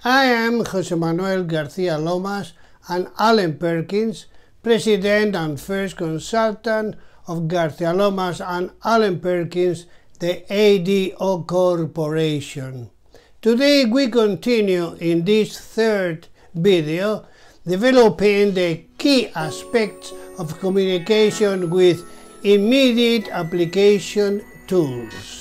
I am José Manuel García-Lomas Allen-Perkins, President and first Consultant of García-Lomas Allen-Perkins, the ADO Corporation. Today we continue in this third video developing the key aspects of communication with immediate application tools.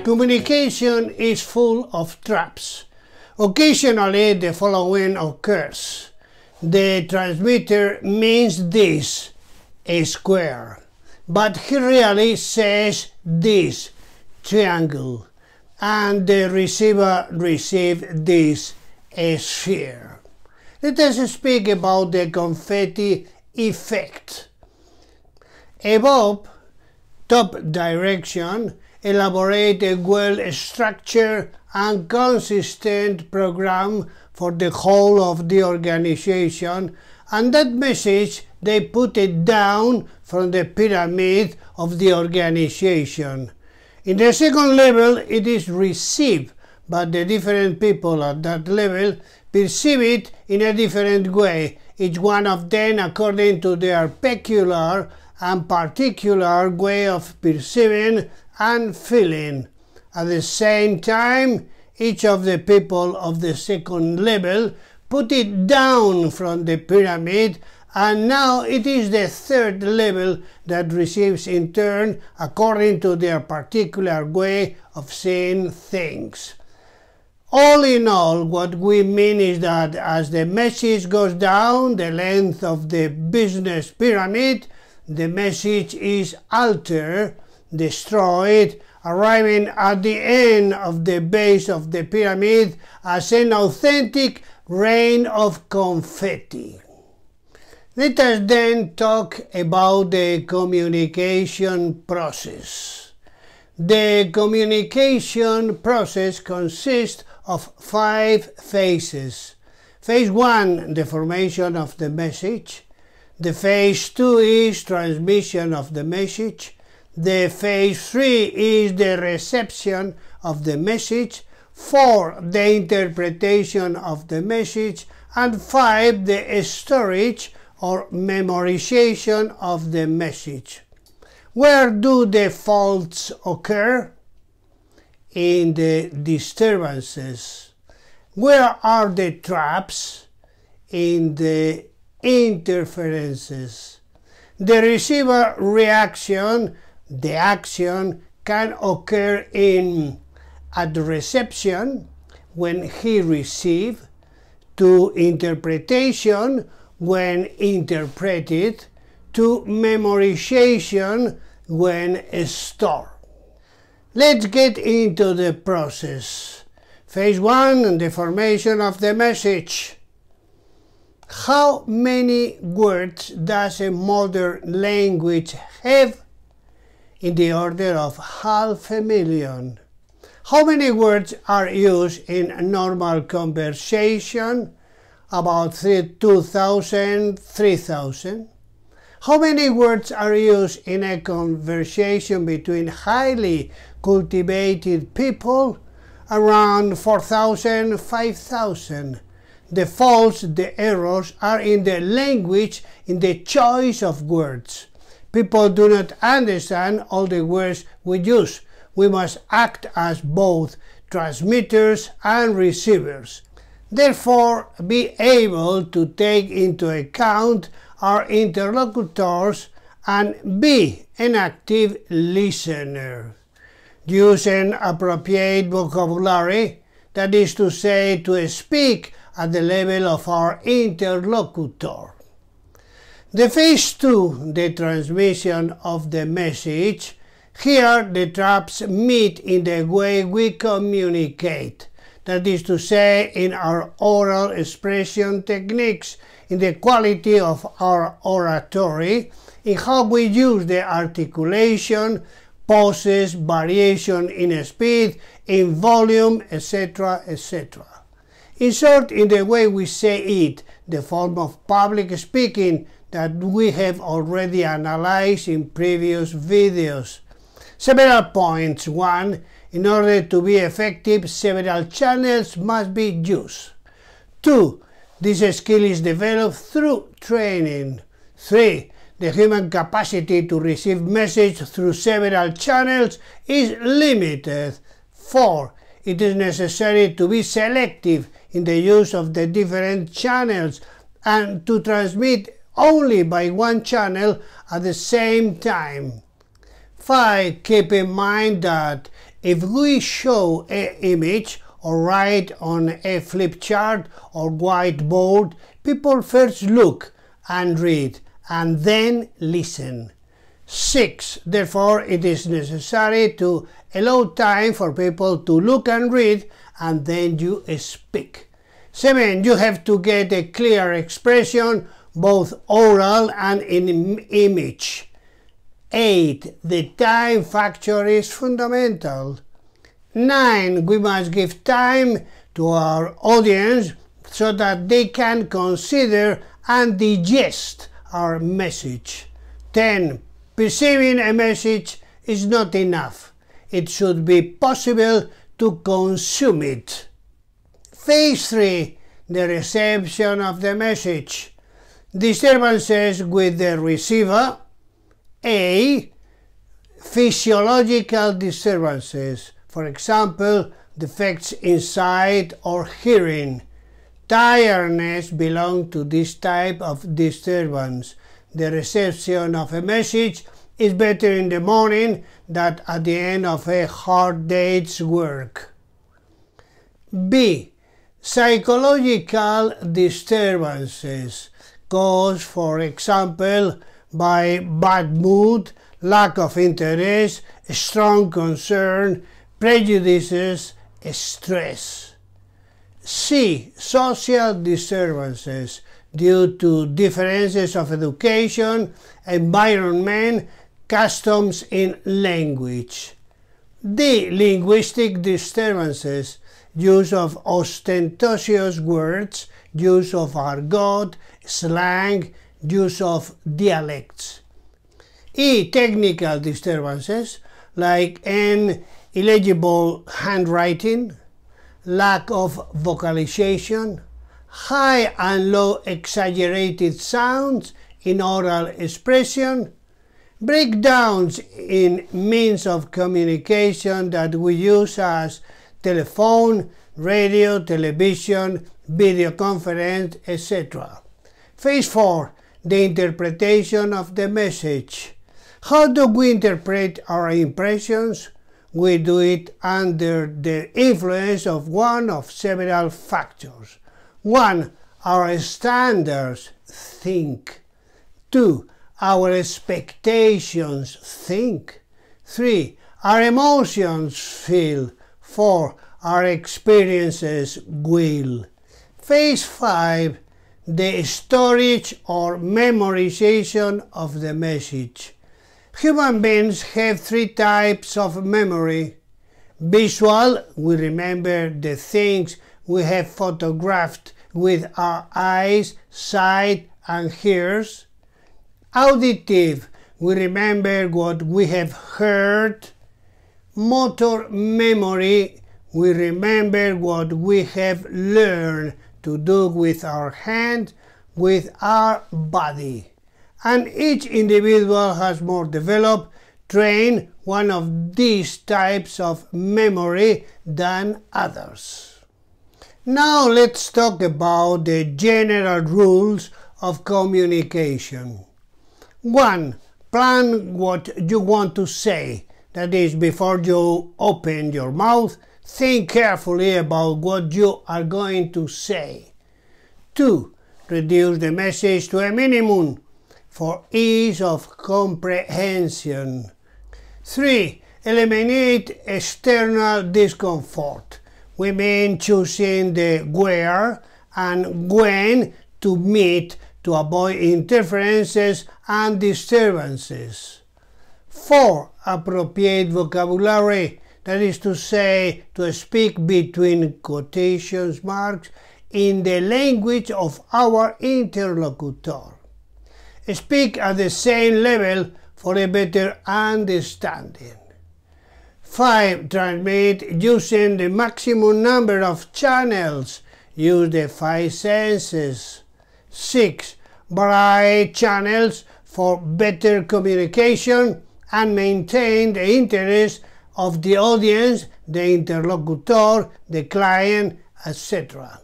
Communication is full of traps. Occasionally the following occurs. The transmitter means this, a square, but he really says this, triangle, and the receiver receives this, a sphere. Let us speak about the confetti effect. Above, top direction, elaborate a well-structured and consistent program for the whole of the organization, and that message they put it down from the pyramid of the organization. In the second level it is received, but the different people at that level perceive it in a different way, each one of them according to their peculiar and particular way of perceiving and feeling. At the same time, each of the people of the second level put it down from the pyramid, and now it is the third level that receives in turn according to their particular way of seeing things. All in all, what we mean is that as the message goes down the length of the business pyramid, the message is altered, destroyed, arriving at the end of the base of the pyramid as an authentic rain of confetti. Let us then talk about the communication process. The communication process consists of 5 phases. Phase 1, the formation of the message. The phase 2 is transmission of the message. The phase 3 is the reception of the message. 4, the interpretation of the message. And 5, the storage or memorization of the message. Where do the faults occur? In the disturbances. Where are the traps? In the interferences. The receiver reaction, the action, can occur at reception, when he receives, to interpretation, when interpreted, to memorization, when stored. Let's get into the process. Phase 1, the formation of the message. How many words does a modern language have? In the order of 500,000. How many words are used in normal conversation? About 2,000, 3,000. How many words are used in a conversation between highly cultivated people? Around 4,000, 5,000. The faults, the errors are in the language, in the choice of words. People do not understand all the words we use. We must act as both transmitters and receivers. Therefore, be able to take into account our interlocutors and be an active listener. Using appropriate vocabulary, that is to say, to speak at the level of our interlocutor. The phase 2, the transmission of the message. Here the traps meet in the way we communicate. That is to say, in our oral expression techniques, in the quality of our oratory, in how we use the articulation, pauses, variation in speed, in volume, etc., etc. In short, in the way we say it, the form of public speaking that we have already analyzed in previous videos. Several points. 1. In order to be effective, several channels must be used. 2. This skill is developed through training. 3. The human capacity to receive message through several channels is limited. 4. It is necessary to be selective in the use of the different channels and to transmit only by one channel at the same time. 5. Keep in mind that if we show an image or write on a flip chart or whiteboard, people first look and read and then listen. 6. Therefore, it is necessary to allow time for people to look and read and then you speak. 7. You have to get a clear expression, both oral and in image. 8. The time factor is fundamental. 9. We must give time to our audience so that they can consider and digest our message. 10. Perceiving a message is not enough. It should be possible to consume it. Phase 3. The reception of the message. Disturbances with the receiver. A. Physiological disturbances. For example, defects in sight or hearing. Tiredness belongs to this type of disturbance. The reception of a message is better in the morning than at the end of a hard day's work. B. Psychological disturbances caused, for example, by bad mood, lack of interest, strong concern, prejudices, stress. C. Social disturbances due to differences of education, environment, customs in language. D. Linguistic disturbances, use of ostentatious words, use of argot, slang, use of dialects. E. Technical disturbances like an illegible handwriting, lack of vocalization, high and low exaggerated sounds in oral expression, breakdowns in means of communication that we use as telephone, radio, television, video conference, etc. Phase 4. The interpretation of the message. How do we interpret our impressions? We do it under the influence of one of several factors. 1. Our standards, think. 2. Our expectations, think. 3. Our emotions, feel. 4. Our experiences, will. Phase 5. The storage or memorization of the message. Human beings have 3 types of memory. Visual, we remember the things we have photographed with our eyes, sight, and ears. Auditive, we remember what we have heard. Motor memory, we remember what we have learned to do with our hand, with our body. And each individual has more developed, trained one of these types of memory than others. Now let's talk about the general rules of communication. 1. Plan what you want to say. That is, before you open your mouth, think carefully about what you are going to say. 2. Reduce the message to a minimum for ease of comprehension. 3. Eliminate external discomfort. We mean choosing the where and when to meet to avoid interferences and disturbances. 4. Appropriate vocabulary, that is to say, to speak between quotation marks in the language of our interlocutor. Speak at the same level for a better understanding. 5. Transmit using the maximum number of channels. Use the 5 senses. 6. Vary channels for better communication and maintain the interest of the audience, the interlocutor, the client, etc.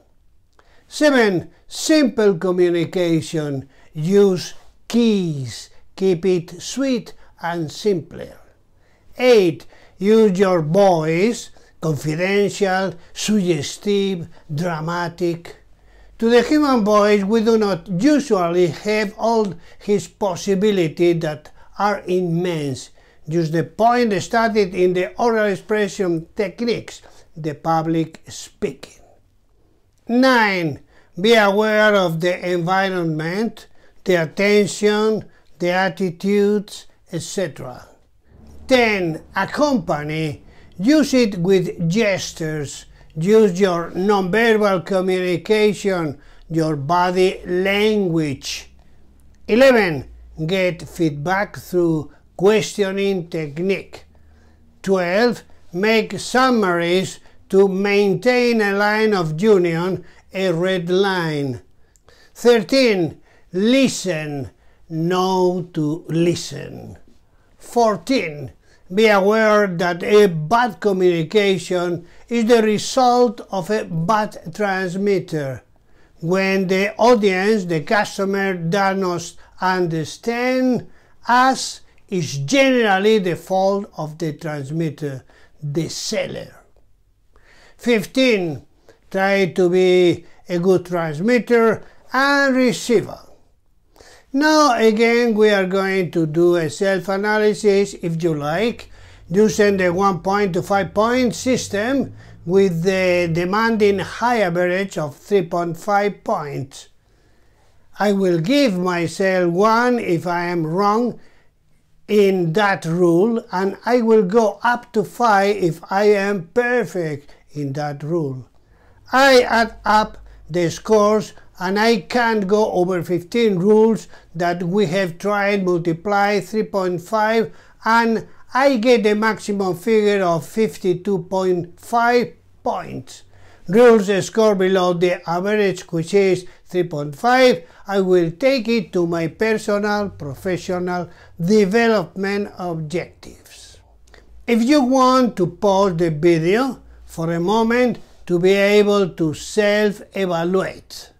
7. Simple communication. Use keys. Keep it sweet and simpler. 8. Use your voice, confidential, suggestive, dramatic. To the human voice, we do not usually have all his possibilities that are immense. Use the point studied in the oral expression techniques, the public speaking. 9. Be aware of the environment, the attention, the attitudes, etc. 10. Accompany. Use it with gestures. Use your nonverbal communication, your body language. 11. Get feedback through questioning technique. 12. Make summaries to maintain a line of union, a red line. 13. Listen. Know to listen. 14. Be aware that a bad communication is the result of a bad transmitter. When the audience, the customer, does not understand us, is generally the fault of the transmitter, the seller. 15. Try to be a good transmitter and receiver. Now again we are going to do a self-analysis, if you like, using the 1 point to 5 point system with the demanding high average of 3.5 points. I will give myself 1 if I am wrong in that rule, and I will go up to 5 if I am perfect in that rule. I add up the scores and I can't go over 15 rules that we have tried, multiply 3.5, and I get the maximum figure of 52.5 points. Rules score below the average, which is 3.5, I will take it to my personal, professional development objectives. If you want to pause the video for a moment to be able to self-evaluate.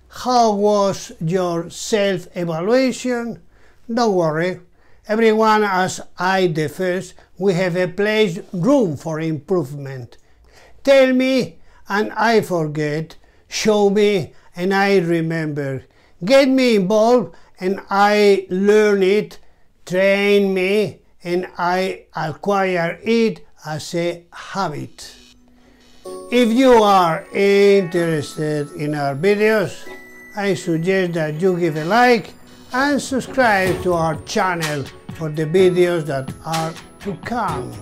How was your self-evaluation? Don't worry, everyone as I the first, we have a place room for improvement. Tell me and I forget, show me and I remember. Get me involved and I learn it, train me and I acquire it as a habit. If you are interested in our videos, I suggest that you give a like and subscribe to our channel for the videos that are to come.